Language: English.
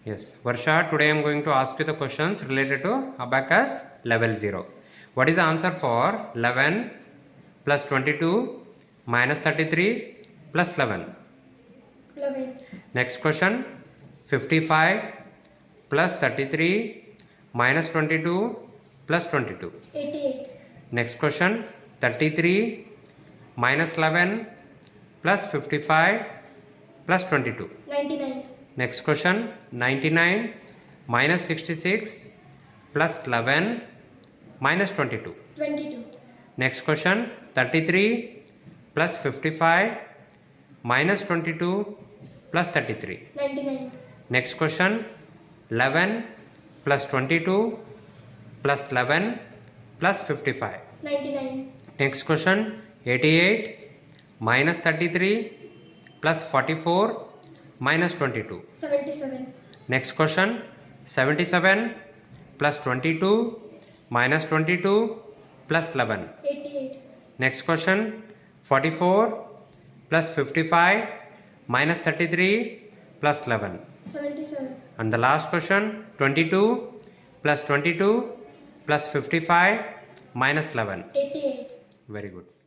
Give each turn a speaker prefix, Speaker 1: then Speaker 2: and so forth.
Speaker 1: Yes, Varsha, today I am going to ask you the questions related to Abacus Level 0. What is the answer for 11 plus 22 minus 33 plus 11?
Speaker 2: 11.
Speaker 1: Next question, 55 plus 33 minus 22 plus 22.
Speaker 2: 88.
Speaker 1: Next question, 33 minus 11 plus 55 plus 22.
Speaker 2: 99.
Speaker 1: Next question, 99 minus 66 plus 11 minus 22.
Speaker 2: 22.
Speaker 1: Next question, 33 plus 55 minus 22 plus 33.
Speaker 2: 99.
Speaker 1: Next question, 11 plus 22 plus 11 plus 55.
Speaker 2: 99.
Speaker 1: Next question, 88 minus 33 plus 44 minus 22.
Speaker 2: 77.
Speaker 1: Next question, 77 plus 22 minus 22 plus 11.
Speaker 2: 88.
Speaker 1: Next question, 44 plus 55 minus 33 plus 11.
Speaker 2: 77.
Speaker 1: And the last question, 22 plus 22 plus 55 minus 11.
Speaker 2: 88.
Speaker 1: Very good.